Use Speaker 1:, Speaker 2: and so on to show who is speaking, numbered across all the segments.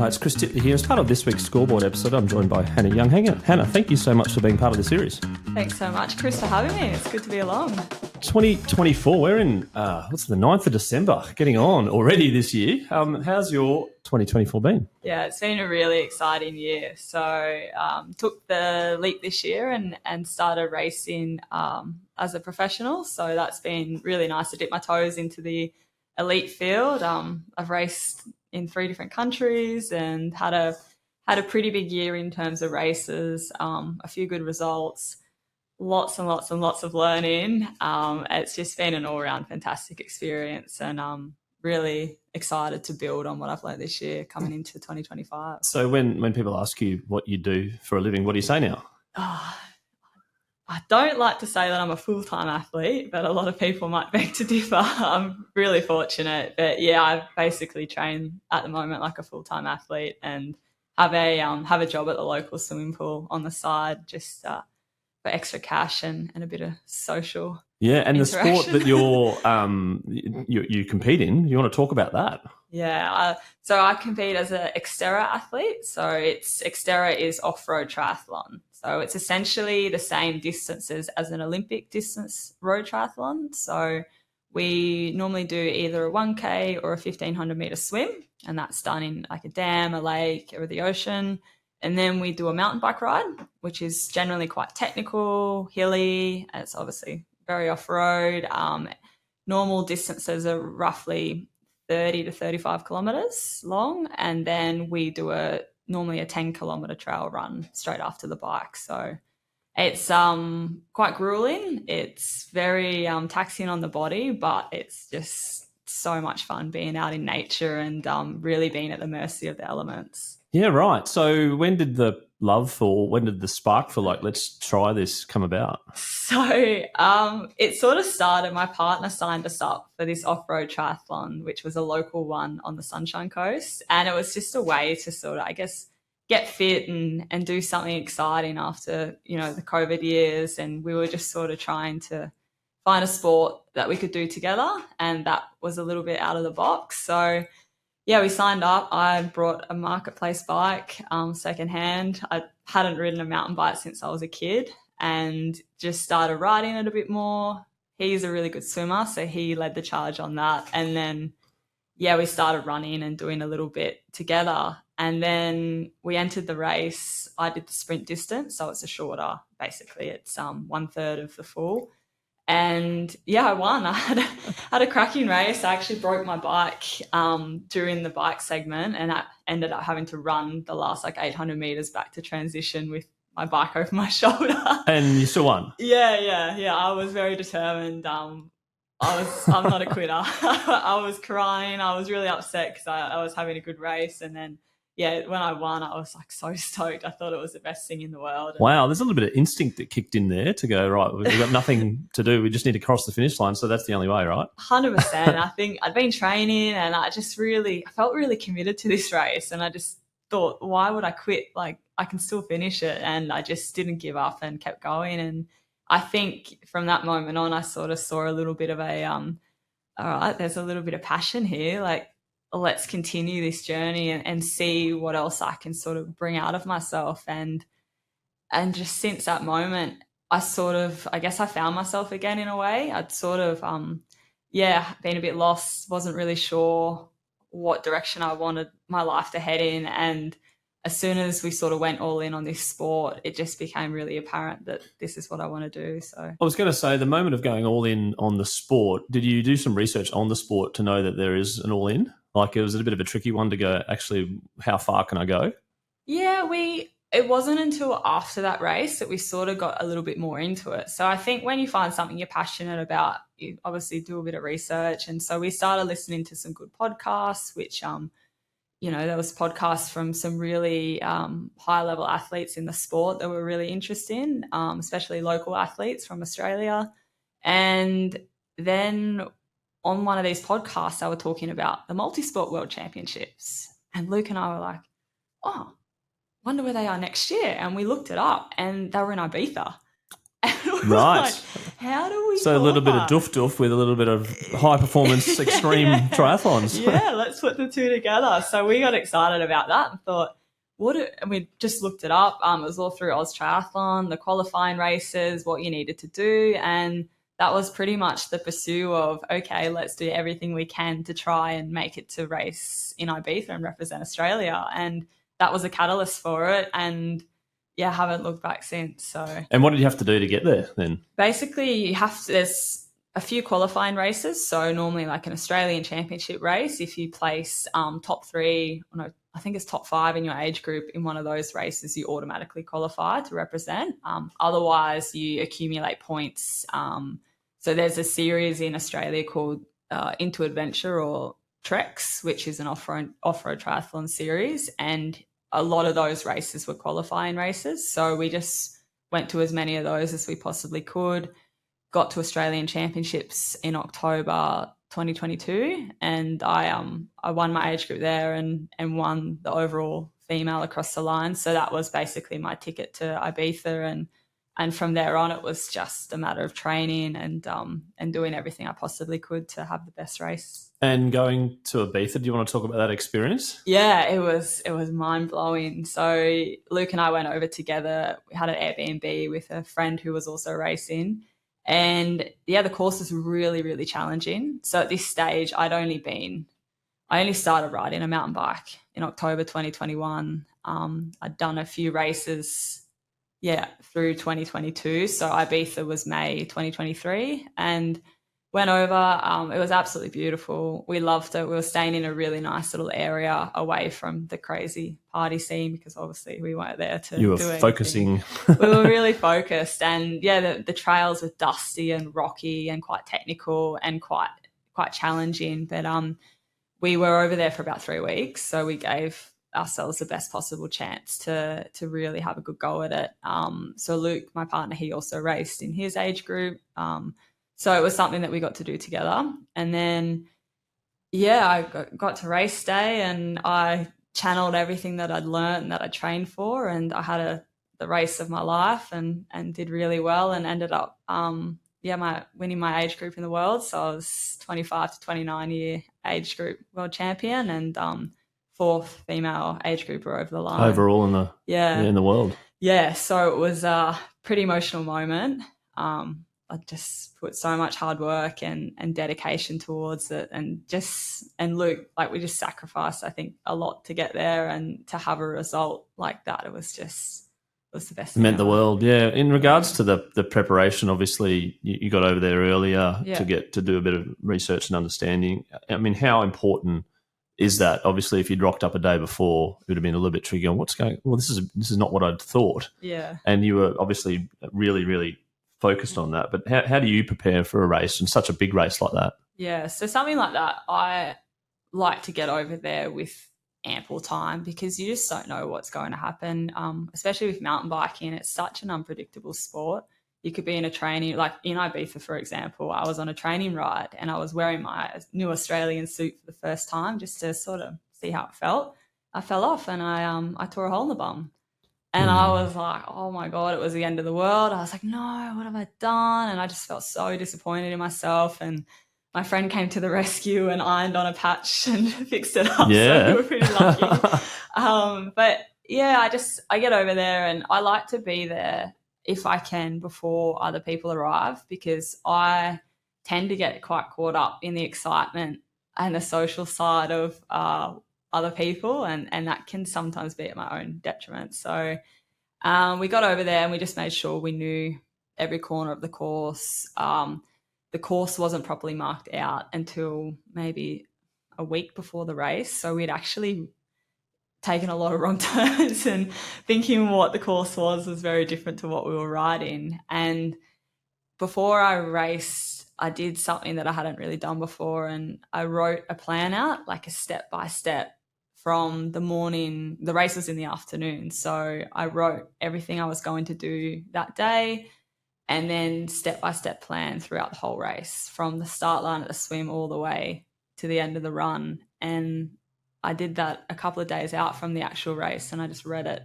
Speaker 1: It's Chris Titley here. As part of this week's Scoreboard episode, I'm joined by Hannah Young. Hannah, thank you so much for being part of the series.
Speaker 2: Thanks so much, Chris, for having me. It's good to be along.
Speaker 1: 2024, we're in, what's the 9th of December, getting on already this year. How's your 2024 been?
Speaker 2: Yeah, it's been a really exciting year. So took the leap this year and started racing as a professional. So that's been really nice to dip my toes into the elite field. I've raced in 3 different countries and had a pretty big year in terms of races, a few good results. Lots and lots and lots of learning. It's just been an all-round fantastic experience, and I'm really excited to build on what I've learned this year coming into 2025.
Speaker 1: So when people ask you what you do for a living, what do you say now?
Speaker 2: I don't like to say that I'm a full-time athlete, but a lot of people might beg to differ. I'm really fortunate. But, yeah, I basically train at the moment like a full-time athlete and have a job at the local swimming pool on the side just for extra cash and a bit of social
Speaker 1: and the sport that you compete in, you want to talk about that?
Speaker 2: Yeah, so I compete as an XTERRA athlete. So XTERRA is off-road triathlon. So it's essentially the same distances as an Olympic distance road triathlon. So we normally do either a 1K or a 1,500 metre swim, and that's done in like a dam, a lake, or the ocean. And then we do a mountain bike ride, which is generally quite technical, hilly. It's obviously very off-road. Normal distances are roughly 30 to 35 kilometres long. And then we do normally a 10-kilometre trail run straight after the bike. So it's quite grueling. It's very taxing on the body, but it's just so much fun being out in nature and really being at the mercy of the elements.
Speaker 1: Yeah, right. So when did the spark for like, let's try this come about?
Speaker 2: So it sort of started, my partner signed us up for this off-road triathlon, which was a local one on the Sunshine Coast. And it was just a way to sort of, I guess, get fit and do something exciting after, the COVID years. And we were just sort of trying to find a sport that we could do together. And that was a little bit out of the box. So yeah, we signed up. I brought a marketplace bike, secondhand. I hadn't ridden a mountain bike since I was a kid and just started riding it a bit more. He's a really good swimmer, so he led the charge on that. And then, we started running and doing a little bit together. And then we entered the race. I did the sprint distance, so it's a shorter, basically. It's 1/3 of the full. And I won. I had a cracking race. I actually broke my bike during the bike segment, and I ended up having to run the last 800 meters back to transition with my bike over my shoulder.
Speaker 1: And you still won?
Speaker 2: Yeah. I was very determined. I'm not a quitter. I was crying. I was really upset because I was having a good race, and then when I won, I was so stoked. I thought it was the best thing in the world.
Speaker 1: Wow, there's a little bit of instinct that kicked in there to go, right, we've got nothing to do. We just need to cross the finish line. So that's the only way, right?
Speaker 2: 100%. I think I'd been training and I felt really committed to this race. And I just thought, why would I quit? I can still finish it. And I just didn't give up and kept going. And I think from that moment on, I sort of saw a little bit of all right, there's a little bit of passion here. Let's continue this journey and see what else I can sort of bring out of myself. And just since that moment, I found myself again in a way. I'd sort of, been a bit lost, wasn't really sure what direction I wanted my life to head in. And as soon as we sort of went all in on this sport, it just became really apparent that this is what I want to do. So
Speaker 1: I was going to say, the moment of going all in on the sport, did you do some research on the sport to know that there is an all in? It was a bit of a tricky one to go, actually, how far can I go?
Speaker 2: Yeah, it wasn't until after that race that we sort of got a little bit more into it. So I think when you find something you're passionate about, you obviously do a bit of research. And so we started listening to some good podcasts, which, there was podcasts from some really high-level athletes in the sport that were really interesting, especially local athletes from Australia. And then on one of these podcasts, they were talking about the multisport world championships. And Luke and I were like, wonder where they are next year. And we looked it up and they were in Ibiza. And we
Speaker 1: Right.
Speaker 2: Like, how do we
Speaker 1: So a little bit of
Speaker 2: qualify?
Speaker 1: doof with a little bit of high performance extreme triathlons.
Speaker 2: Yeah, let's put the two together. So we got excited about that and thought, and we just looked it up. It was all through Oz Triathlon, the qualifying races, what you needed to do. And that was pretty much the pursuit of, okay, let's do everything we can to try and make it to race in Ibiza and represent Australia. And that was a catalyst for it. And yeah, haven't looked back since. So,
Speaker 1: And what did you have to do to get there then?
Speaker 2: basically, there's a few qualifying races. So normally like an Australian championship race, if you place top 3, no, I think it's top 5 in your age group in one of those races, you automatically qualify to represent. Otherwise, you accumulate points. So there's a series in Australia called Into Adventure or Treks, which is an off-road triathlon series. And a lot of those races were qualifying races. So we just went to as many of those as we possibly could, got to Australian Championships in October 2022, and I won my age group there and won the overall female across the line. So that was basically my ticket to Ibiza, and from there on it was just a matter of training and doing everything I possibly could to have the best race.
Speaker 1: And going to Ibiza, do you want to talk about that experience?
Speaker 2: Yeah, it was mind blowing. So Luke and I went over together. We had an Airbnb with a friend who was also racing. And yeah, the course was really, really challenging. So at this stage, I only started riding a mountain bike in October 2021. I'd done a few races, through 2022. So Ibiza was May 2023 and went over. It was absolutely beautiful. We loved it. We were staying in a really nice little area away from the crazy party scene because obviously we weren't there to do anything.
Speaker 1: You were focusing.
Speaker 2: We were really focused, and the trails were dusty and rocky and quite technical and quite challenging. But we were over there for about 3 weeks, so we gave ourselves the best possible chance to really have a good go at it. So Luke, my partner, he also raced in his age group. So it was something that we got to do together. And then, I got to race day and I channeled everything that I'd learned and that I trained for, and I had the race of my life and did really well and ended up winning my age group in the world. So I was 25 to 29 year age group world champion and 4th female age grouper over the line.
Speaker 1: Overall in the world. Yeah,
Speaker 2: so it was a pretty emotional moment. I just put so much hard work and dedication towards it, and Luke, like we just sacrificed, I think, a lot to get there, and to have a result like that, it was the best.
Speaker 1: It meant the world, yeah. In regards to the preparation, obviously you got over there earlier to do a bit of research and understanding. I mean, how important is that? Obviously, if you'd rocked up a day before, it would have been a little bit tricky on what's going. Well, this is not what I'd thought.
Speaker 2: Yeah, and
Speaker 1: you were obviously really, really focused on that. But how do you prepare for a race and such a big race like that?
Speaker 2: Yeah, so something like that, I like to get over there with ample time because you just don't know what's going to happen, especially with mountain biking. It's such an unpredictable sport. You could be in a training, like in Ibiza, for example, I was on a training ride and I was wearing my new Australian suit for the first time just to sort of see how it felt. I fell off and I tore a hole in the bum. And I was like, oh, my God, it was the end of the world. I was like, no, what have I done? And I just felt so disappointed in myself. And my friend came to the rescue and ironed on a patch and fixed it up.
Speaker 1: Yeah.
Speaker 2: So we were pretty lucky. But, I get over there and I like to be there if I can before other people arrive because I tend to get quite caught up in the excitement and the social side of other people, and that can sometimes be at my own detriment. So we got over there and we just made sure we knew every corner of the course. The course wasn't properly marked out until maybe a week before the race, so we'd actually taken a lot of wrong turns and thinking what the course was very different to what we were riding. And before I raced, I did something that I hadn't really done before, and I wrote a plan out, like a step-by-step from the morning. The race was in the afternoon, so I wrote everything I was going to do that day and then step-by-step plan throughout the whole race from the start line at the swim all the way to the end of the run. And I did that a couple of days out from the actual race, and I just read it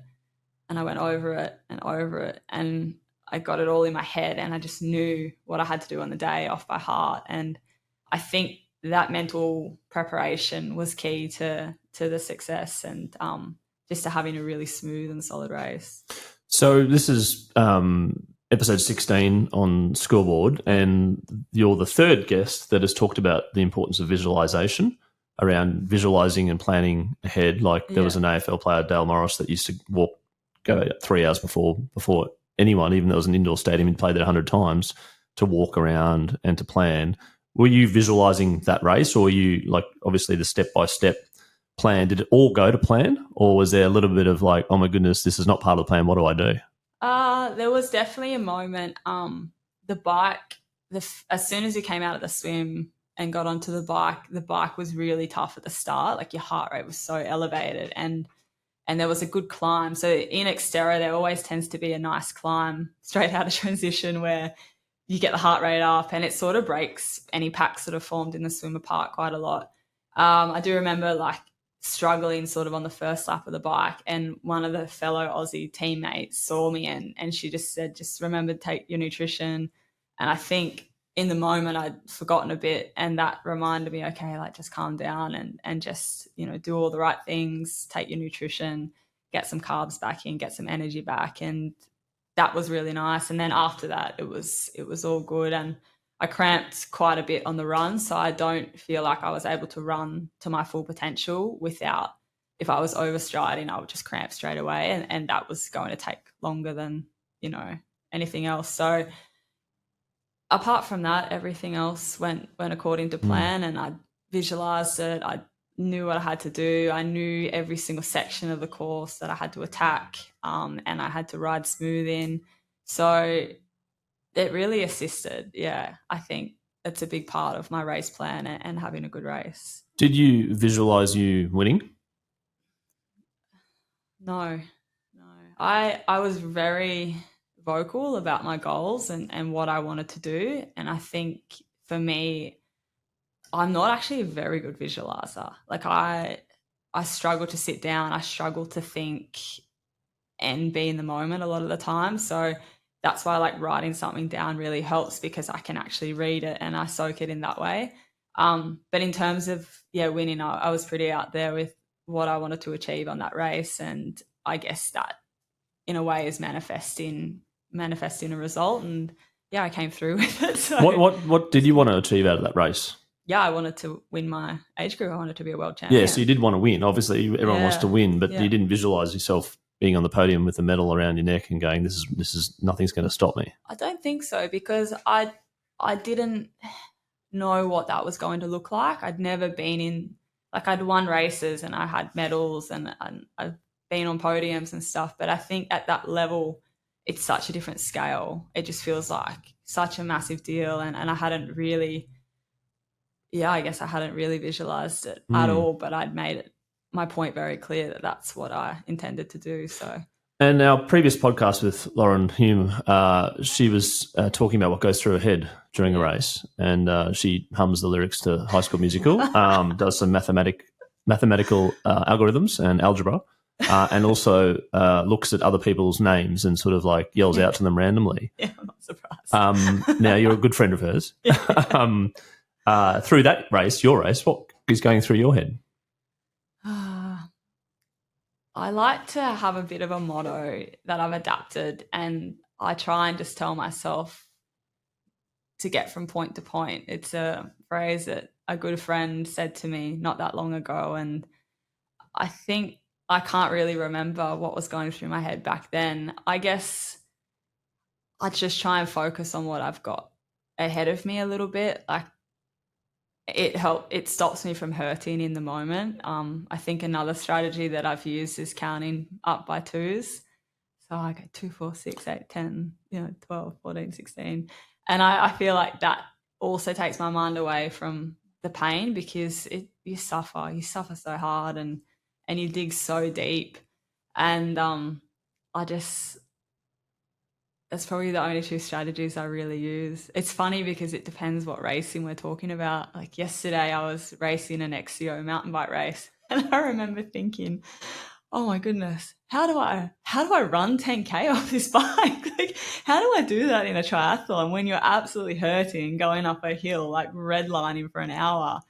Speaker 2: and I went over it and over it. And I got it all in my head, and I just knew what I had to do on the day off by heart. And I think that mental preparation was key to the success, and just to having a really smooth and solid race.
Speaker 1: So this is episode 16 on Scoreboard, and you're the third guest that has talked about the importance of visualization, around visualizing and planning ahead. Like there was an AFL player, Dale Morris, that used to go 3 hours before anyone, even though it was an indoor stadium, he'd played there 100 times, to walk around and to plan. Were you visualizing that race, or were you, like, obviously the step-by-step plan, did it all go to plan, or was there a little bit of like, oh my goodness, this is not part of the plan, what do I do?
Speaker 2: There was definitely a moment. The bike, as soon as you came out of the swim and got onto the bike was really tough at the start. Like your heart rate was so elevated, and there was a good climb. So in XTERRA, there always tends to be a nice climb straight out of transition where you get the heart rate up, and it sort of breaks any packs that have formed in the swim apart quite a lot. I do remember like struggling sort of on the first lap of the bike, and one of the fellow Aussie teammates saw me and she just said, just remember to take your nutrition. And I think in the moment I'd forgotten a bit, and that reminded me, okay, like just calm down and just, do all the right things, take your nutrition, get some carbs back in, get some energy back. And that was really nice. And then after that, it was all good. And I cramped quite a bit on the run, so I don't feel like I was able to run to my full potential without, if I was overstriding, I would just cramp straight away, and that was going to take longer than, anything else. So apart from that, everything else went according to plan, and I visualized it. I knew what I had to do. I knew every single section of the course that I had to attack, and I had to ride smooth in. So it really assisted. Yeah, I think it's a big part of my race plan and having a good race.
Speaker 1: Did you visualize you winning?
Speaker 2: No. I was very vocal about my goals and what I wanted to do. And I think for me, I'm not actually a very good visualizer. Like I struggle to sit down. I struggle to think and be in the moment a lot of the time. So that's why like writing something down really helps, because I can actually read it and I soak it in that way. But in terms of, winning, I was pretty out there with what I wanted to achieve on that race. And I guess that in a way is manifesting a result. And I came through with it. So.
Speaker 1: What did you want to achieve out of that race?
Speaker 2: Yeah, I wanted to win my age group. I wanted to be a world champion.
Speaker 1: Yeah, so you did want to win. Obviously, everyone wants to win, but you didn't visualize yourself being on the podium with a medal around your neck and going, this is nothing's going to stop me.
Speaker 2: I don't think so, because I didn't know what that was going to look like. I'd never been in, like, I'd won races and I had medals and I've been on podiums and stuff, but I think at that level it's such a different scale. It just feels like such a massive deal, and I hadn't really visualized it at all, but I'd made it my point very clear that that's what I intended to do. So.
Speaker 1: And our previous podcast with Lauren Hume, she was talking about what goes through her head during a race, and she hums the lyrics to High School Musical, does some mathematical algorithms and algebra, and also looks at other people's names and sort of like yells out to them randomly.
Speaker 2: Yeah, I'm not surprised.
Speaker 1: Now, you're a good friend of hers. Through that race, your race, what is going through your head?
Speaker 2: I like to have a bit of a motto that I've adapted, and I try and just tell myself to get from point to point. It's a phrase that a good friend said to me not that long ago, and I think I can't really remember what was going through my head back then. I guess I just try and focus on what I've got ahead of me a little bit. Like, it stops me from hurting in the moment. I think another strategy that I've used is counting up by twos. So I go 2, 4, 6, 8, 10, 12, 14, 16. And I feel like that also takes my mind away from the pain, because you suffer so hard and you dig so deep. And that's probably the only two strategies I really use. It's funny because it depends what racing we're talking about. Like yesterday I was racing an XCO mountain bike race, and I remember thinking, oh my goodness, how do I run 10K off this bike? Like, how do I do that in a triathlon when you're absolutely hurting going up a hill, like redlining for an hour?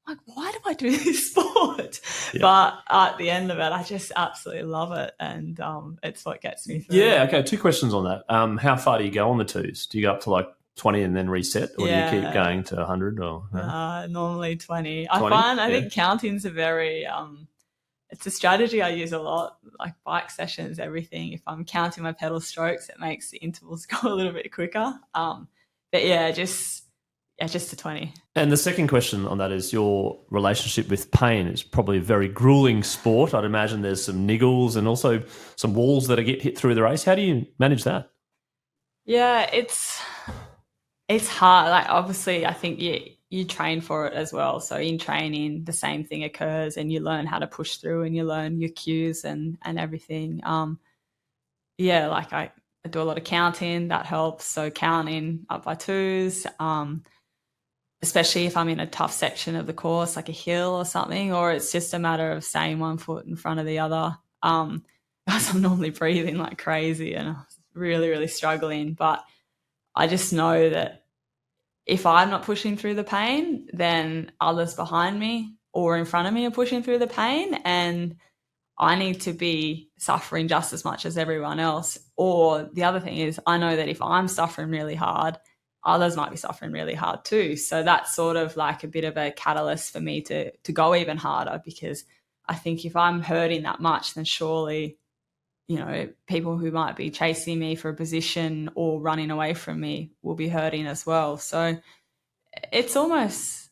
Speaker 2: Like, why do I do this sport? Yeah. But at the end of it, I just absolutely love it, and it's what gets me through.
Speaker 1: Yeah, okay, 2 questions on that. How far do you go on the twos? Do you go up to like 20 and then reset, or do you keep going to 100? Or
Speaker 2: normally 20. I think counting's a very it's a strategy I use a lot, like bike sessions, everything. If I'm counting my pedal strokes, it makes the intervals go a little bit quicker. But yeah, just to 20.
Speaker 1: And the second question on that is your relationship with pain. It's probably a very grueling sport. I'd imagine there's some niggles and also some walls that get hit through the race. How do you manage that?
Speaker 2: Yeah, it's hard. Like, obviously, I think you train for it as well. So in training, the same thing occurs, and you learn how to push through, and you learn your cues and everything. Like I do a lot of counting. That helps. So counting up by twos, especially if I'm in a tough section of the course, like a hill or something, or it's just a matter of staying one foot in front of the other. Because I'm normally breathing like crazy and I'm really, really struggling. But I just know that if I'm not pushing through the pain, then others behind me or in front of me are pushing through the pain, and I need to be suffering just as much as everyone else. Or the other thing is, I know that if I'm suffering really hard, others might be suffering really hard too. So that's sort of like a bit of a catalyst for me to go even harder, because I think if I'm hurting that much, then surely, people who might be chasing me for a position or running away from me will be hurting as well. So it's almost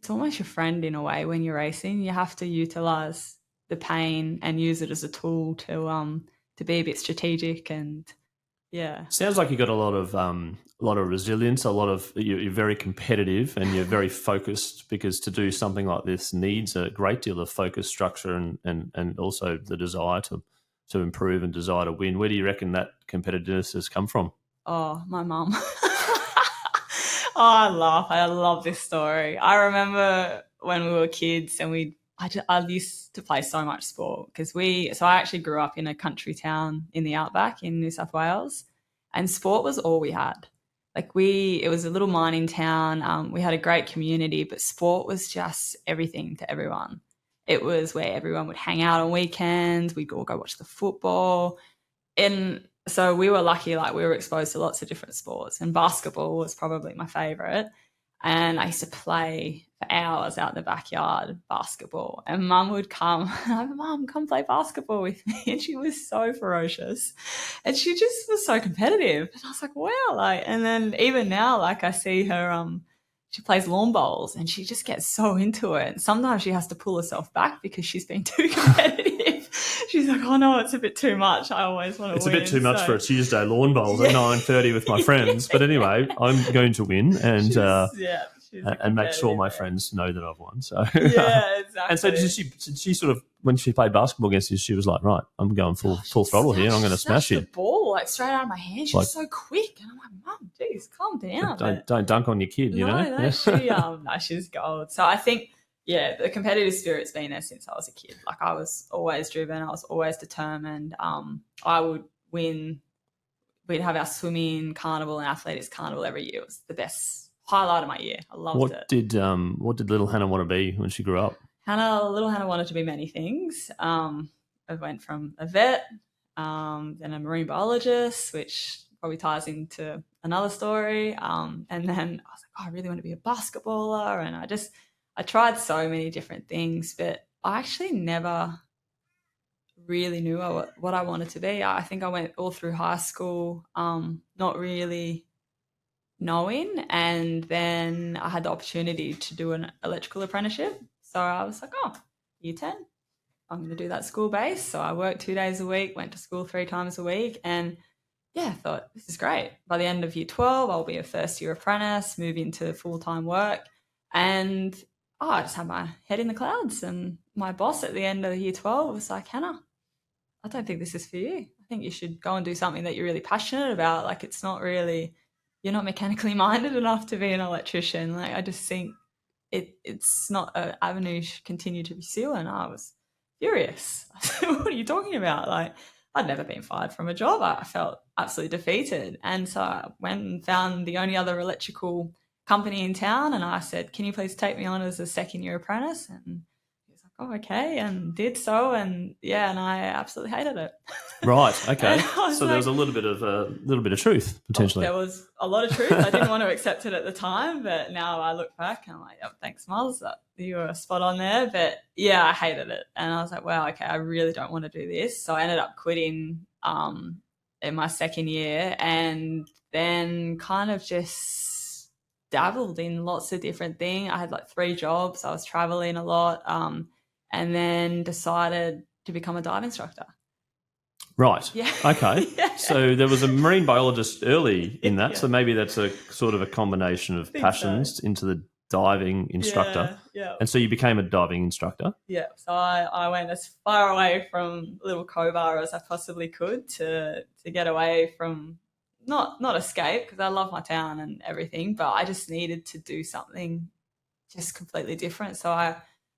Speaker 2: your friend in a way when you're racing. You have to utilize the pain and use it as a tool to be a bit strategic. And yeah,
Speaker 1: sounds like you got a lot of resilience. You're very competitive and you're very focused, because to do something like this needs a great deal of focus, structure, and also the desire to improve and desire to win. Where do you reckon that competitiveness has come from?
Speaker 2: Oh, my mum. I love this story. I remember when we were kids and I used to play so much sport, because I actually grew up in a country town in the outback in New South Wales, and sport was all we had. Like it was a little mining town. We had a great community, but sport was just everything to everyone. It was where everyone would hang out on weekends. We'd all go watch the football. And so we were lucky, like we were exposed to lots of different sports, and basketball was probably my favourite. And I used to play for hours out in the backyard, basketball. And Mum would come, Mum, come play basketball with me. And she was so ferocious. And she just was so competitive. And I was like, wow. And then even now, I see her, she plays lawn bowls and she just gets so into it. And sometimes she has to pull herself back because she's been too competitive. She's like, oh no, it's a bit too much. I always want to win.
Speaker 1: It's a bit too much for a Tuesday lawn bowls at 9:30 with my friends. But anyway, I'm going to win and make sure my friends know that I've won. So
Speaker 2: yeah, exactly.
Speaker 1: And so did she sort of, when she played basketball against you, she was like, right, I'm going full throttle here. I'm going to smash
Speaker 2: the ball straight out of my hand. She was so quick, and I'm like, Mum, geez, calm down.
Speaker 1: Don't dunk on your kid, you know.
Speaker 2: No, she's gold. So I think, yeah, the competitive spirit's been there since I was a kid. Like, I was always driven. I was always determined. I would win. We'd have our swimming carnival and athletics carnival every year. It was the best highlight of my year. I loved it.
Speaker 1: What did little Hannah want to be when she grew up?
Speaker 2: Little Hannah wanted to be many things. I went from a vet, then a marine biologist, which probably ties into another story. And then I was like, oh, I really want to be a basketballer. And I tried so many different things, but I actually never really knew what I wanted to be. I think I went all through high school, not really knowing, and then I had the opportunity to do an electrical apprenticeship. So I was like, oh, year 10, I'm going to do that school base. So I worked 2 days a week, went to school 3 times a week, and I thought, this is great. By the end of year 12, I'll be a first-year apprentice, move into full-time work, and I just had my head in the clouds. And my boss at the end of year 12 was like, Hannah, I don't think this is for you. I think you should go and do something that you're really passionate about. Like, it's not really, you're not mechanically minded enough to be an electrician. Like, I just think it's not an avenue you should continue to pursue. And I was furious. I said, what are you talking about? Like, I'd never been fired from a job. I felt absolutely defeated. And so I went and found the only other electrical company in town, and I said, can you please take me on as a second-year apprentice? And he was like, oh, okay, and did so. And, yeah, and I absolutely hated it.
Speaker 1: Right, okay. So there
Speaker 2: like,
Speaker 1: was a little bit of truth, potentially.
Speaker 2: There was a lot of truth. I didn't want to accept it at the time, but now I look back and I'm like, oh, thanks, Miles. You were spot on there. But, yeah, I hated it. And I was like, wow, okay, I really don't want to do this. So I ended up quitting in my second year, and then kind of just dabbled in lots of different things. I had like 3 jobs. I was traveling a lot, and then decided to become a dive instructor.
Speaker 1: Right.
Speaker 2: Yeah.
Speaker 1: Okay.
Speaker 2: Yeah.
Speaker 1: So there was a marine biologist early in that.
Speaker 2: Yeah.
Speaker 1: So maybe that's a sort of a combination of passions into the diving instructor.
Speaker 2: Yeah.
Speaker 1: And so you became a diving instructor.
Speaker 2: Yeah. So I went as far away from Little Cobar as I possibly could to get away from, not escape, because I love my town and everything, but I just needed to do something just completely different. So I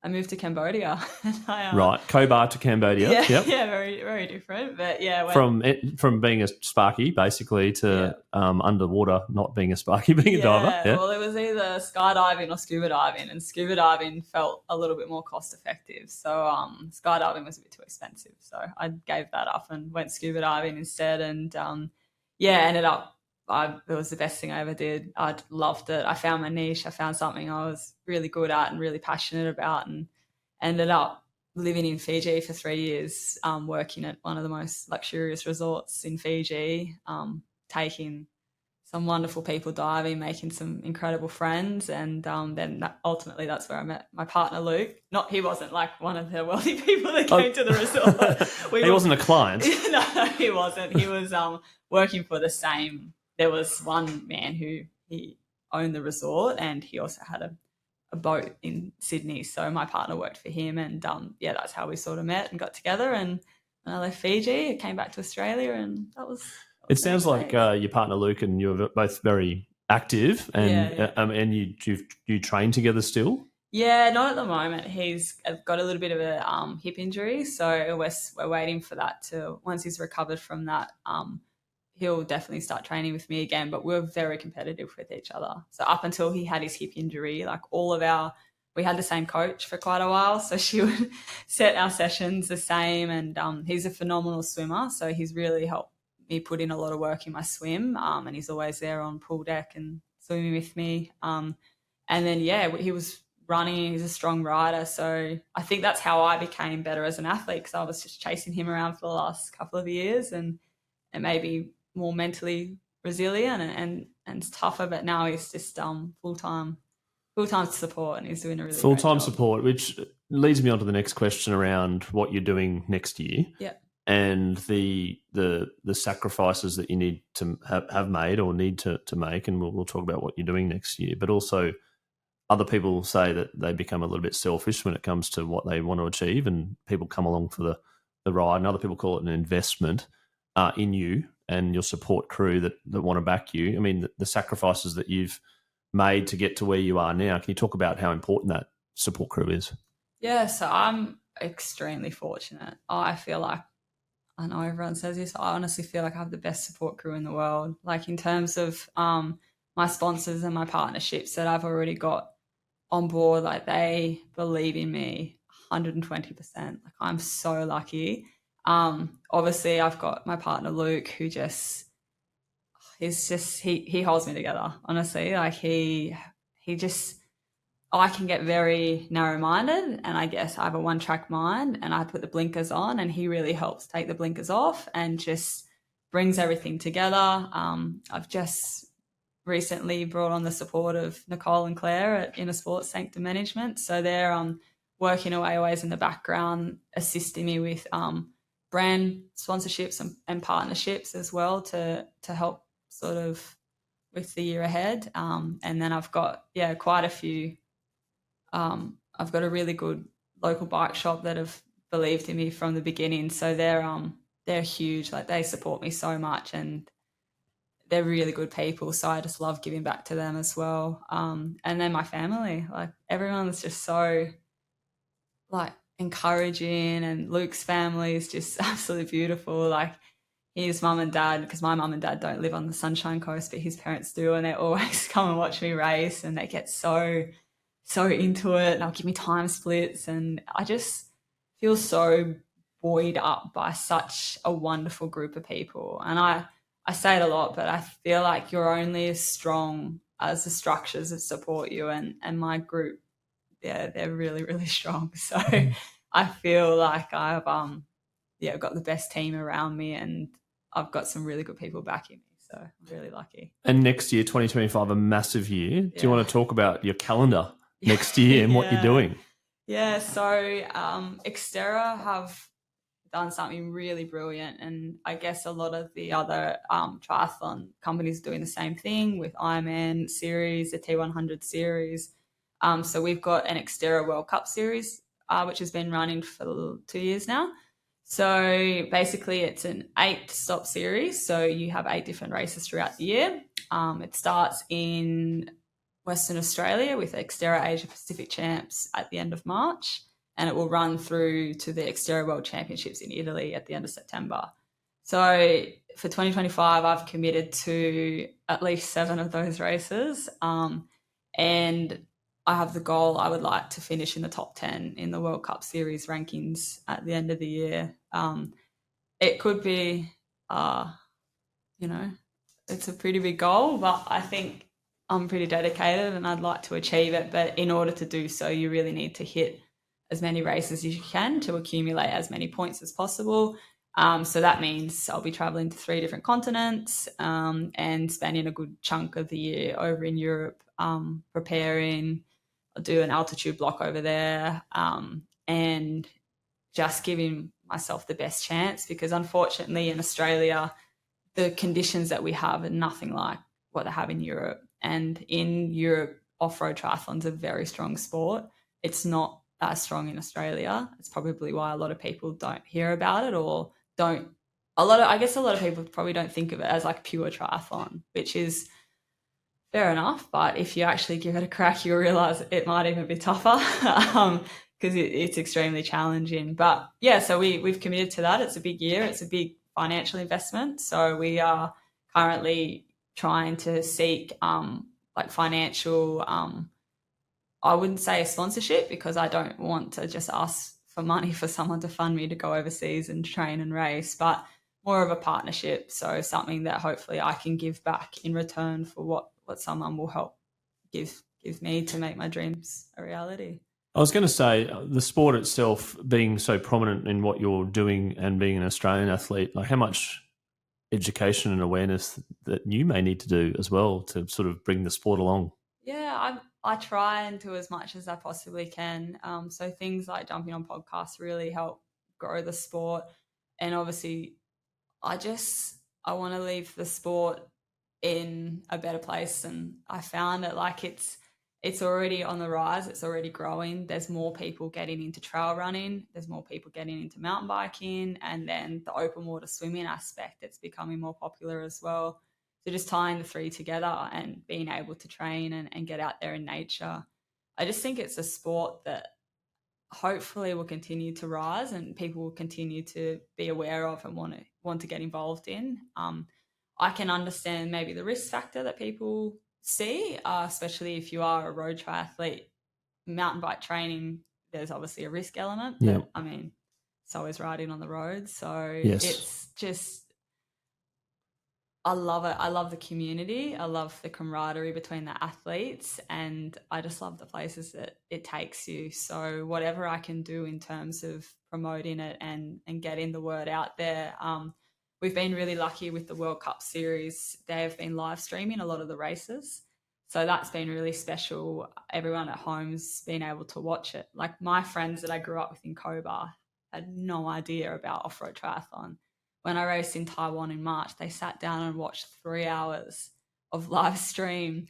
Speaker 2: moved to Cambodia.
Speaker 1: Right, Cobar to Cambodia.
Speaker 2: Yeah,
Speaker 1: yep.
Speaker 2: Yeah, very, very different. But yeah,
Speaker 1: from being a sparky basically to underwater, not being a sparky, being a diver. Yeah.
Speaker 2: Well, it was either skydiving or scuba diving, and scuba diving felt a little bit more cost effective. So skydiving was a bit too expensive, so I gave that up and went scuba diving instead. And ended up. It was the best thing I ever did. I loved it. I found my niche. I found something I was really good at and really passionate about, and ended up living in Fiji for 3 years, working at one of the most luxurious resorts in Fiji, taking some wonderful people diving, making some incredible friends, and then ultimately that's where I met my partner, Luke. He wasn't like one of the wealthy people that came to the resort.
Speaker 1: He wasn't a client.
Speaker 2: No, he wasn't. He was working for the same. There was one man who he owned the resort, and he also had a boat in Sydney. So my partner worked for him, and that's how we sort of met and got together. And when I left Fiji, I came back to Australia, and that was
Speaker 1: it sounds like your partner Luke and you were both very active, and and you train together still.
Speaker 2: Yeah, not at the moment. He's got a little bit of a hip injury, so we're waiting for that to, once he's recovered from that. He'll definitely start training with me again, but we're very competitive with each other. So up until he had his hip injury, like we had the same coach for quite a while. So she would set our sessions the same, and he's a phenomenal swimmer. So he's really helped me put in a lot of work in my swim, and he's always there on pool deck and swimming with me. And then, he was running. He's a strong rider. So I think that's how I became better as an athlete, because I was just chasing him around for the last couple of years, and maybe more mentally resilient and tougher, but now he's just full-time support, and he's doing a really
Speaker 1: full-time support, which leads me on to the next question around what you're doing next year.
Speaker 2: Yeah.
Speaker 1: And the sacrifices that you need to have made or need to make, and we'll talk about what you're doing next year, but also other people say that they become a little bit selfish when it comes to what they want to achieve, and people come along for the ride, and other people call it an investment in you and your support crew that want to back you. I mean, the sacrifices that you've made to get to where you are now, can you talk about how important that support crew is? Yeah,
Speaker 2: so I'm extremely fortunate. I feel like, I know everyone says this, I honestly feel like I have the best support crew in the world. Like in terms of my sponsors and my partnerships that I've already got on board, like they believe in me 120%. Like I'm so lucky. Obviously I've got my partner Luke, who he holds me together, honestly. Like I can get very narrow-minded, and I guess I have a one-track mind, and I put the blinkers on, and he really helps take the blinkers off and just brings everything together. I've just recently brought on the support of Nicole and Claire at Inner Sports Sanctum Management. So they're working away always in the background, assisting me with brand sponsorships and partnerships as well to help sort of with the year ahead. And then I've got, quite a few. I've got a really good local bike shop that have believed in me from the beginning. So they're huge. Like they support me so much, and they're really good people. So I just love giving back to them as well. And then my family, like everyone's just so, like encouraging, and Luke's family is just absolutely beautiful. Like his mum and dad, because my mum and dad don't live on the Sunshine Coast, but his parents do, and they always come and watch me race, and they get so into it, and they'll give me time splits, and I just feel so buoyed up by such a wonderful group of people. And I say it a lot, but I feel like you're only as strong as the structures that support you, and my group, they're really, really strong. So I feel like I've got the best team around me, and I've got some really good people backing me. So I'm really lucky.
Speaker 1: And next year, 2025, a massive year. Do you want to talk about your calendar next year and what you're doing?
Speaker 2: Yeah, so XTERRA have done something really brilliant, and I guess a lot of the other triathlon companies are doing the same thing with Ironman series, the T100 series. So we've got an XTERRA World Cup series, which has been running for 2 years now. So basically it's an 8-stop series. So you have 8 different races throughout the year. It starts in Western Australia with XTERRA Asia Pacific Champs at the end of March, and it will run through to the XTERRA World Championships in Italy at the end of September. So for 2025, I've committed to at least 7 of those races, and I have the goal I would like to finish in the top 10 in the World Cup Series rankings at the end of the year. It could be, it's a pretty big goal, but I think I'm pretty dedicated and I'd like to achieve it. But in order to do so, you really need to hit as many races as you can to accumulate as many points as possible. So that means I'll be traveling to 3 different continents and spending a good chunk of the year over in Europe preparing. I'll do an altitude block over there and just giving myself the best chance, because unfortunately in Australia, the conditions that we have are nothing like what they have in Europe. And in Europe, off-road triathlon's a very strong sport. It's not as strong in Australia. It's probably why a lot of people don't hear about it, or I guess a lot of people probably don't think of it as like pure triathlon, which is fair enough. But if you actually give it a crack, you'll realize it might even be tougher because it's extremely challenging. But yeah, so we've committed to that. It's a big year. It's a big financial investment. So we are currently trying to seek like financial, I wouldn't say a sponsorship, because I don't want to just ask for money for someone to fund me to go overseas and train and race, but more of a partnership. So something that hopefully I can give back in return for what someone will help give me to make my dreams a reality.
Speaker 1: I was going to say, the sport itself being so prominent in what you're doing and being an Australian athlete, like how much education and awareness that you may need to do as well to sort of bring the sport along.
Speaker 2: Yeah, I try and do as much as I possibly can. So things like jumping on podcasts really help grow the sport. And obviously I want to leave the sport in a better place. And I found it like it's already on the rise. It's already growing. There's more people getting into trail running. There's more people getting into mountain biking, and then the open water swimming aspect, it's becoming more popular as well. So just tying the 3 together and being able to train and get out there in nature. I just think it's a sport that hopefully will continue to rise and people will continue to be aware of and want to get involved in. I can understand maybe the risk factor that people see, especially if you are a road triathlete. Mountain bike training, there's obviously a risk element, but I mean, so is riding on the road. So It's just, I love it. I love the community. I love the camaraderie between the athletes, and I just love the places that it takes you. So whatever I can do in terms of promoting it and getting the word out there. We've been really lucky with the World Cup series. They have been live streaming a lot of the races. So that's been really special. Everyone at home's been able to watch it. Like my friends that I grew up with in Cobar had no idea about off-road triathlon. When I raced in Taiwan in March, they sat down and watched 3 hours of live stream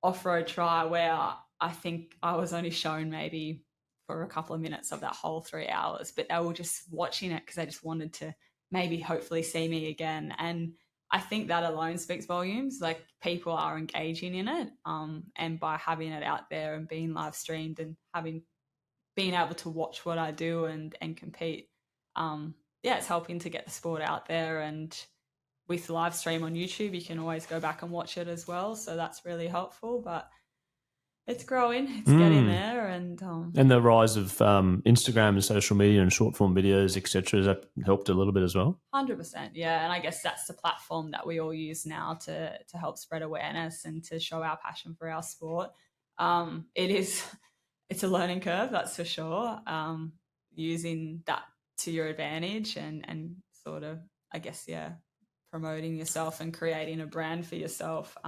Speaker 2: off-road tri, where I think I was only shown maybe for a couple of minutes of that whole 3 hours, but they were just watching it because they just wanted to maybe hopefully see me again. And I think that alone speaks volumes. Like people are engaging in it, and by having it out there and being live streamed and having being able to watch what I do and compete, it's helping to get the sport out there. And with live stream on YouTube, you can always go back and watch it as well. So that's really helpful. But it's growing, it's getting there, and
Speaker 1: the rise of Instagram and social media and short form videos, etc., has that helped a little bit as well?
Speaker 2: 100%, yeah. And I guess that's the platform that we all use now to help spread awareness and to show our passion for our sport. It's a learning curve, that's for sure. Using that to your advantage and sort of, I guess, promoting yourself and creating a brand for yourself.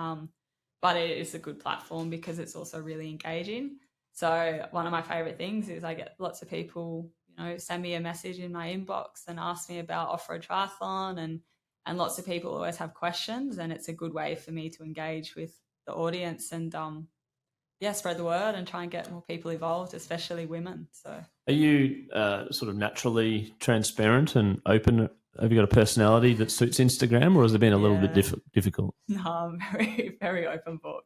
Speaker 2: But it is a good platform because it's also really engaging. So one of my favorite things is I get lots of people, send me a message in my inbox and ask me about off-road triathlon, and lots of people always have questions, and it's a good way for me to engage with the audience and spread the word and try and get more people involved, especially women. So
Speaker 1: are you sort of naturally transparent and open? Have you got a personality that suits Instagram, or has it been a little bit difficult?
Speaker 2: No, I'm very, very open book.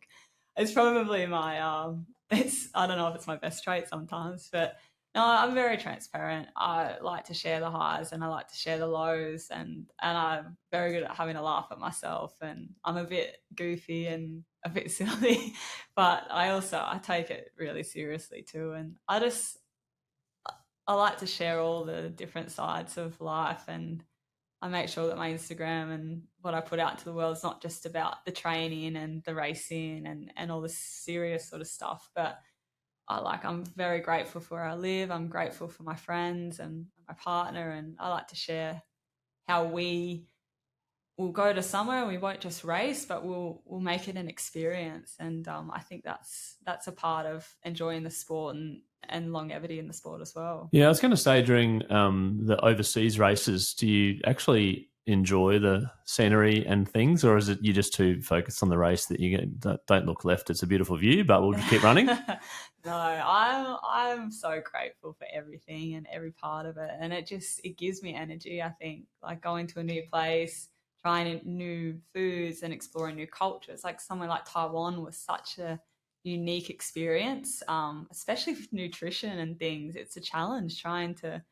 Speaker 2: It's probably my, I don't know if it's my best trait sometimes, but no, I'm very transparent. I like to share the highs and I like to share the lows, and I'm very good at having a laugh at myself, and I'm a bit goofy and a bit silly, but I take it really seriously too. And I like to share all the different sides of life, and I make sure that my Instagram and what I put out to the world is not just about the training and the racing and all the serious sort of stuff, but I'm very grateful for where I live. I'm grateful for my friends and my partner, and I like to share how we will go to somewhere and we won't just race, but we'll make it an experience. And I think that's a part of enjoying the sport and longevity in the sport as well.
Speaker 1: Yeah, I was going to say, during the overseas races, do you actually enjoy the scenery and things, or is it you just too focused on the race that you don't look left? It's a beautiful view, but we'll just keep running.
Speaker 2: No, I'm so grateful for everything and every part of it, and it gives me energy. I think like going to a new place, trying new foods and exploring new cultures. Like somewhere like Taiwan was such a unique experience, especially with nutrition and things. It's a challenge trying to.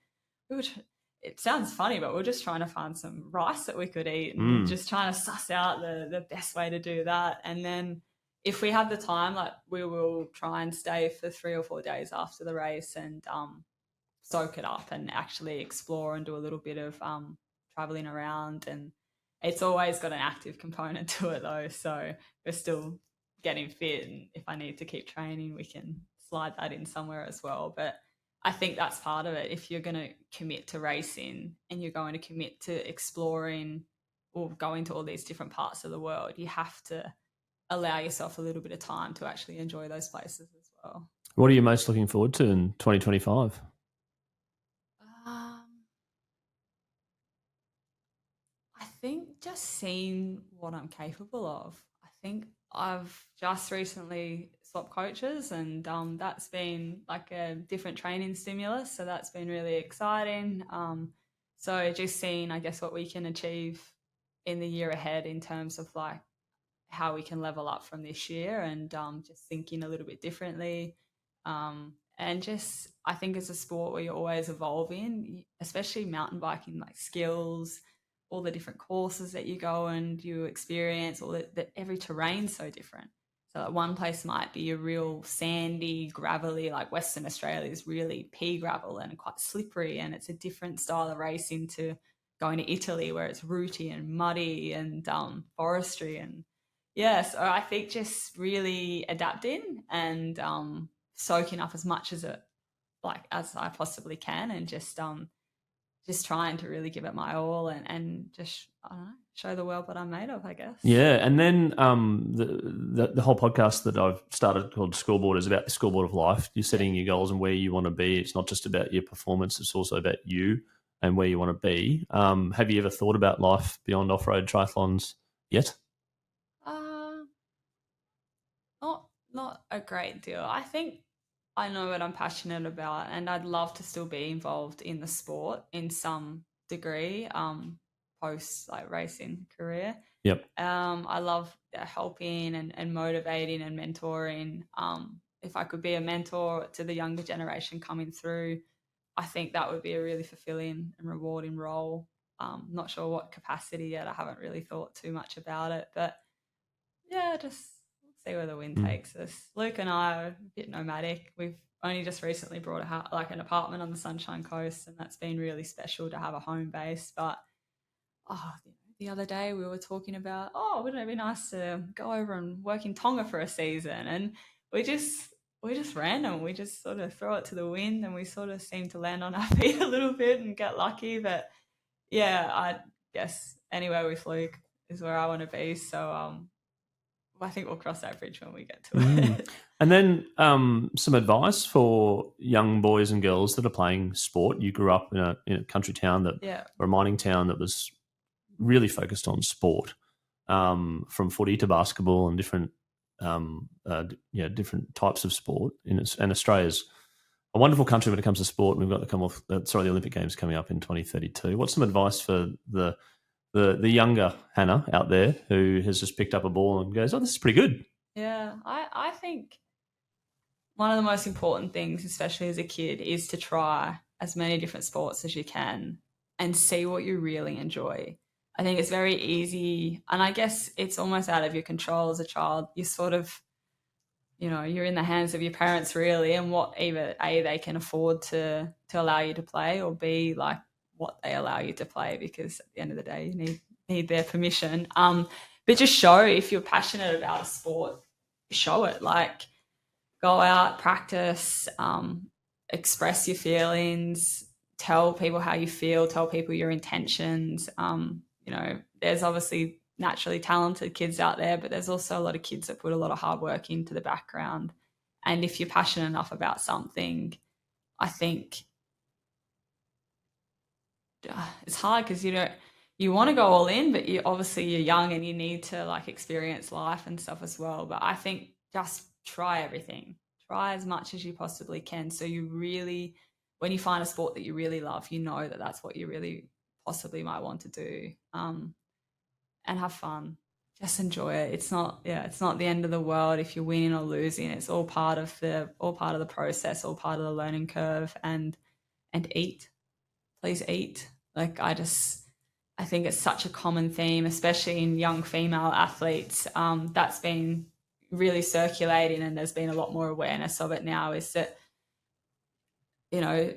Speaker 2: It sounds funny, but we're just trying to find some rice that we could eat and just trying to suss out the best way to do that. And then if we have the time, like we will try and stay for 3 or 4 days after the race and soak it up and actually explore and do a little bit of traveling around. And it's always got an active component to it though, so we're still getting fit, and if I need to keep training, we can slide that in somewhere as well. But I think that's part of it. If you're going to commit to racing and you're going to commit to exploring or going to all these different parts of the world, you have to allow yourself a little bit of time to actually enjoy those places as well.
Speaker 1: What are you most looking forward to in 2025?
Speaker 2: I think just seeing what I'm capable of. I think I've just recently swapped coaches, and that's been like a different training stimulus. So that's been really exciting. So just seeing, I guess, what we can achieve in the year ahead in terms of like how we can level up from this year, and just thinking a little bit differently. And just, I think as a sport where you're always evolving, especially mountain biking, like skills, all the different courses that you go and you experience, all that every terrain's so different. So like one place might be a real sandy, gravelly, like Western Australia is really pea gravel and quite slippery, and it's a different style of racing to going to Italy where it's rooty and muddy and forestry. And so I think just really adapting and soaking up as much as I possibly can, and just trying to really give it my all and just, I don't know, show the world what I'm made of, I guess.
Speaker 1: Yeah, and then the whole podcast that I've started called Scoreboard is about the scoreboard of life. You're setting your goals and where you want to be. It's not just about your performance, it's also about you and where you want to be. Have you ever thought about life beyond off-road triathlons yet?
Speaker 2: Not a great deal. I think I know what I'm passionate about, and I'd love to still be involved in the sport in some degree, post like racing career.
Speaker 1: Yep.
Speaker 2: I love helping and motivating and mentoring, if I could be a mentor to the younger generation coming through, I think that would be a really fulfilling and rewarding role. Not sure what capacity yet. I haven't really thought too much about it, but yeah, just see where the wind takes us. Luke and I are a bit nomadic. We've only just recently brought an apartment on the Sunshine Coast, and that's been really special to have a home base. But the other day we were talking about, wouldn't it be nice to go over and work in Tonga for a season? And we're just random. We just sort of throw it to the wind, and we sort of seem to land on our feet a little bit and get lucky. But yeah, I guess anywhere with Luke is where I want to be. So I think we'll cross that bridge when we get to it.
Speaker 1: And then some advice for young boys and girls that are playing sport. You grew up in a country town or a mining town that was really focused on sport, from footy to basketball and different different types of sport. And Australia's a wonderful country when it comes to sport. We've got the Olympic Games coming up in 2032. What's some advice for the younger Hannah out there who has just picked up a ball and goes, this is pretty good?
Speaker 2: Yeah, I think one of the most important things, especially as a kid, is to try as many different sports as you can and see what you really enjoy. I think it's very easy, and I guess it's almost out of your control as a child. You sort of, you're in the hands of your parents really, and what either A, they can afford to allow you to play, or B, like what they allow you to play, because at the end of the day you need their permission. But just show, if you're passionate about a sport, show it. Like, go out, practice, express your feelings, tell people how you feel, tell people your intentions. There's obviously naturally talented kids out there, but there's also a lot of kids that put a lot of hard work into the background. And if you're passionate enough about something, I think it's hard because you want to go all in, but you're young and you need to experience life and stuff as well. But I think just try everything. Try as much as you possibly can. So you really, when you find a sport that you really love, that that's what you really possibly might want to do. And have fun. Just enjoy it. It's not the end of the world if you're winning or losing. It's all part of the process, all part of the learning curve. And eat. Please eat. I think it's such a common theme, especially in young female athletes. That's been really circulating, and there's been a lot more awareness of it now, is that,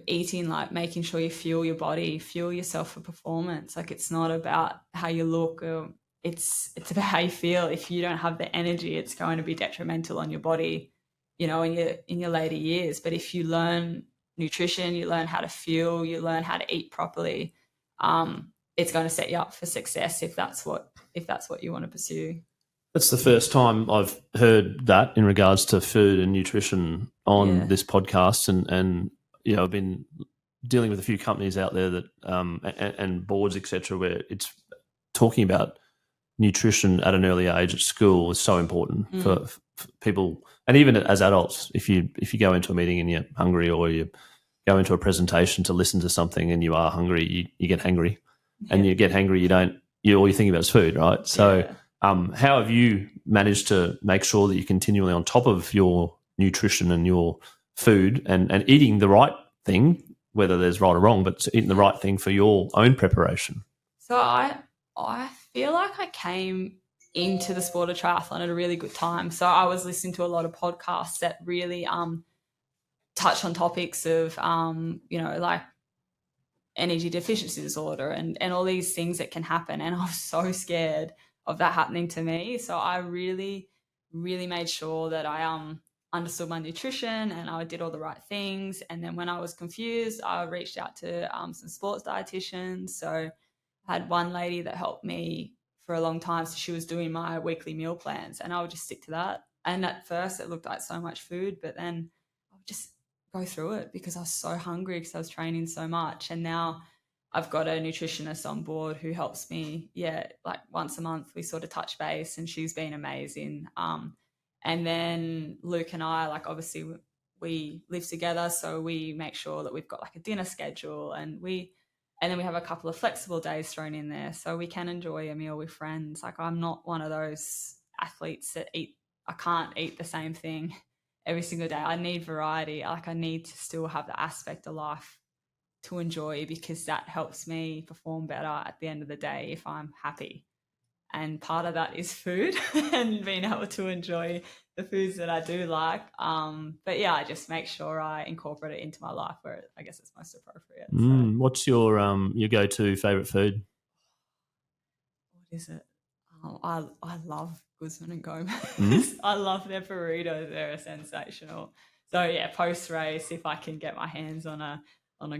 Speaker 2: eating, making sure you fuel your body, fuel yourself for performance. It's not about how you look, or it's about how you feel. If you don't have the energy, it's going to be detrimental on your body, in your later years. But if you learn nutrition, you learn how to fuel, you learn how to eat properly, it's going to set you up for success if that's what you want to pursue.
Speaker 1: That's the first time I've heard that in regards to food and nutrition on this podcast, and I've been dealing with a few companies out there that and boards, etc., where it's talking about nutrition at an early age at school is so important for people, and even as adults. If you go into a meeting and you're hungry, or you go into a presentation to listen to something and you are hungry, you get hangry, and you get hangry. All you think about is food, right? So, how have you managed to make sure that you're continually on top of your nutrition and your food and eating the right thing, whether there's right or wrong, but eating the right thing for your own preparation?
Speaker 2: So I feel like I came into the sport of triathlon at a really good time. So I was listening to a lot of podcasts that really touch on topics of energy deficiency disorder and all these things that can happen. And I was so scared of that happening to me. So I really, really made sure that I understood my nutrition and I did all the right things. And then when I was confused, I reached out to some sports dietitians. So I had one lady that helped me for a long time. So she was doing my weekly meal plans, and I would just stick to that. And at first it looked like so much food, but then I would just go through it because I was so hungry because I was training so much. And now I've got a nutritionist on board who helps me, once a month we sort of touch base, and she's been amazing. And then Luke and I, obviously we live together, so we make sure that we've got a dinner schedule, and then we have a couple of flexible days thrown in there so we can enjoy a meal with friends. I'm not one of those athletes that I can't eat the same thing every single day. I need variety. Like, I need to still have the aspect of life to enjoy, because that helps me perform better at the end of the day if I'm happy. And part of that is food and being able to enjoy the foods that I do like. But yeah, I just make sure I incorporate it into my life where I guess it's most appropriate. So.
Speaker 1: What's your go-to favourite food?
Speaker 2: What is it? I love Guzman and Gomez. I love their burritos. They're sensational. So yeah, post-race, if I can get my hands on a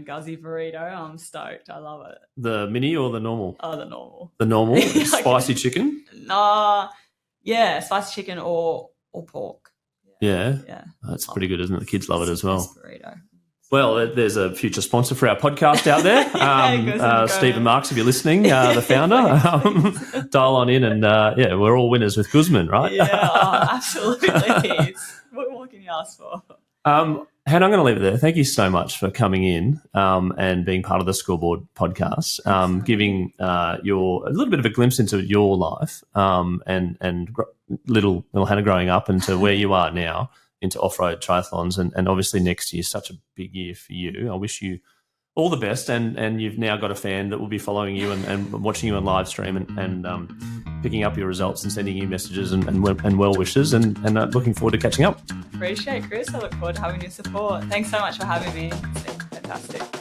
Speaker 2: Guzzy burrito, I'm stoked. I love it.
Speaker 1: The mini or the normal?
Speaker 2: Oh, the normal.
Speaker 1: The normal? Spicy chicken?
Speaker 2: Yeah, spicy chicken or pork.
Speaker 1: Yeah.
Speaker 2: Yeah.
Speaker 1: That's pretty good, isn't it? The kids love it as well.
Speaker 2: Burrito.
Speaker 1: Well, there's a future sponsor for our podcast out there. Stephen Marks, if you're listening, the founder, dial on in and, we're all winners with Guzman, right?
Speaker 2: Yeah, absolutely. What can you ask for?
Speaker 1: Hannah, I'm going to leave it there. Thank you so much for coming in and being part of the Scoreboard podcast, giving a little bit of a glimpse into your life and little Hannah growing up into where you are now into off-road triathlons. And obviously next year is such a big year for you. I wish you all the best. And you've now got a fan that will be following you and watching you on live stream and picking up your results and sending you messages and well wishes and looking forward to catching up.
Speaker 2: Appreciate it, Chris. I look forward to having your support. Thanks so much for having me. It's been fantastic.